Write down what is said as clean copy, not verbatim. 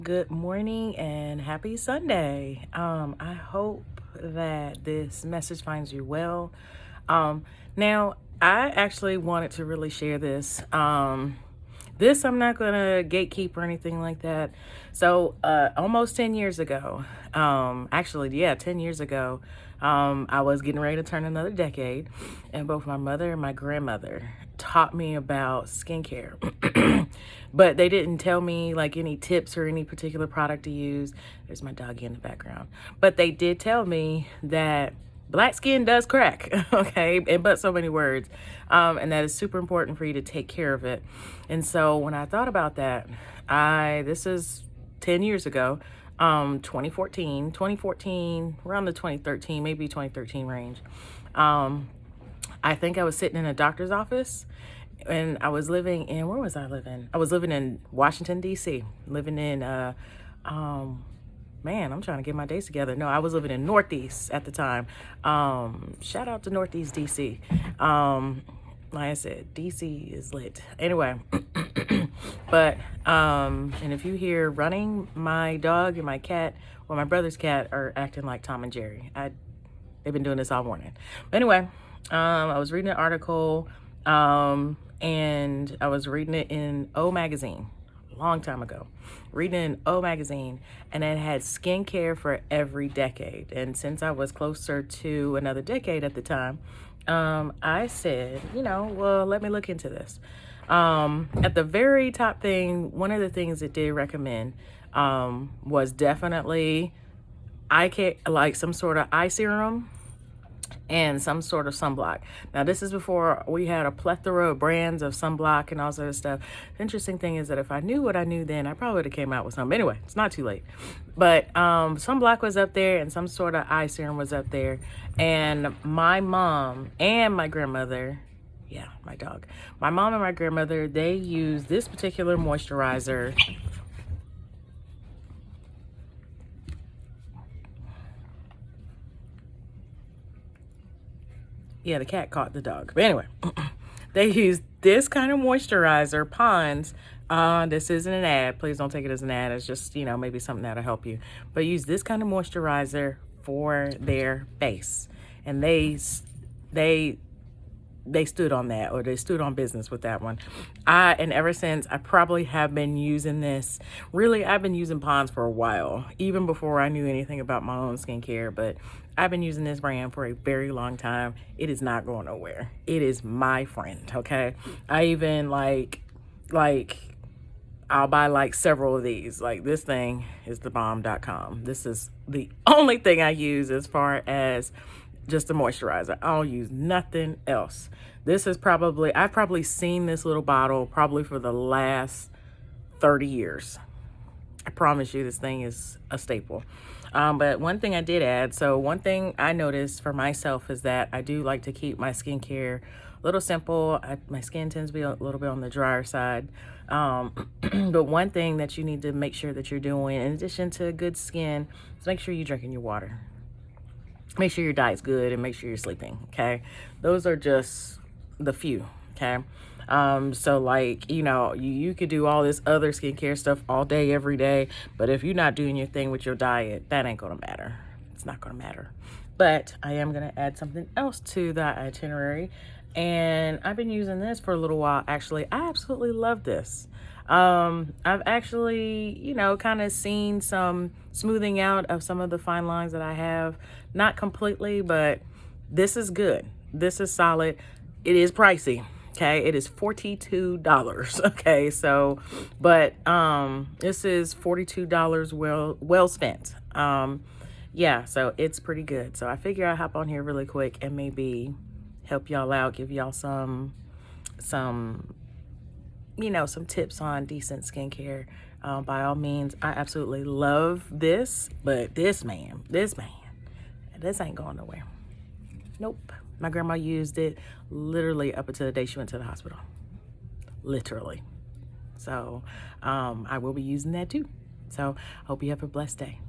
Good morning and happy Sunday. I hope that this message finds you well. Now, I actually wanted to really share this. This I'm not gonna gatekeep or anything like that. So, almost 10 years ago, actually, yeah, 10 years ago, I was getting ready to turn another decade, and both my mother and my grandmother taught me about skincare. But they didn't tell me like any tips or any particular product to use. There's my doggy in the background. But they did tell me that black skin does crack, okay, in but so many words, and that is super important for you to take care of it. And so when I thought about that, this is 10 years ago, 2014, around the 2013, maybe 2013 range. I think I was sitting in a doctor's office, and I was living in, where was I living? I was living in Washington, D.C., living in, man, I'm trying to get my days together. No, I was living in Northeast at the time. Shout out to Northeast, D.C. Like I said, DC is lit. Anyway, but, and if you hear running, my dog and my cat, well, my brother's cat are acting like Tom and Jerry. They've been doing this all morning. But anyway, I was reading an article, and I was reading it in O Magazine a long time ago. Reading in O Magazine, and it had skincare for every decade. And since I was closer to another decade at the time, I said, well, let me look into this. At the very top thing, one of the things it did recommend was definitely like some sort of eye serum and some sort of sunblock. Now, this is before we had a plethora of brands of sunblock and all sort of stuff. The interesting thing is that if I knew what I knew then, I probably would have came out with something. Anyway, it's not too late. But sunblock was up there and some sort of eye serum was up there. And my mom and my grandmother, yeah, my dog, my mom and my grandmother, they use this particular moisturizer. Yeah, the cat caught the dog. But anyway, they use this kind of moisturizer, Pond's. This isn't an ad. Please don't take it as an ad. It's just, maybe something that'll help you. But use this kind of moisturizer for their face. And they stood on that, or they stood on business with that one. And ever since, I probably have been using this. Really, I've been using Pond's for a while, even before I knew anything about my own skincare. But I've been using this brand for a very long time. It is not going nowhere. It is my friend, okay? I even like I'll buy like several of these. Like this thing is thebomb.com. This is the only thing I use as far as just a moisturizer. I don't use nothing else. This is I've probably seen this little bottle probably for the last 30 years. I promise you this thing is a staple. But one thing I did add, so one thing I noticed for myself is that I do like to keep my skincare a little simple. My skin tends to be a little bit on the drier side. But one thing that you need to make sure that you're doing, in addition to good skin, is make sure you're drinking your water. Make sure your diet's good and make sure you're sleeping, okay? Those are just the few, okay? So like, you could do all this other skincare stuff all day, every day, but if you're not doing your thing with your diet, that ain't gonna matter. It's not gonna matter. But I am gonna add something else to that itinerary, and I've been using this for a little while. Actually, I absolutely love this. I've actually, kind of seen some smoothing out of some of the fine lines that I have. Not completely, but this is good. This is solid. It is pricey. Okay, it is $42. Okay, so, but this is $42 well spent. Yeah, so it's pretty good. So I figure I'll hop on here really quick and maybe help y'all out, give y'all some tips on decent skincare. By all means, I absolutely love this, but this ain't going nowhere. Nope. My grandma used it literally up until the day she went to the hospital. Literally. So I will be using that too. So I hope you have a blessed day.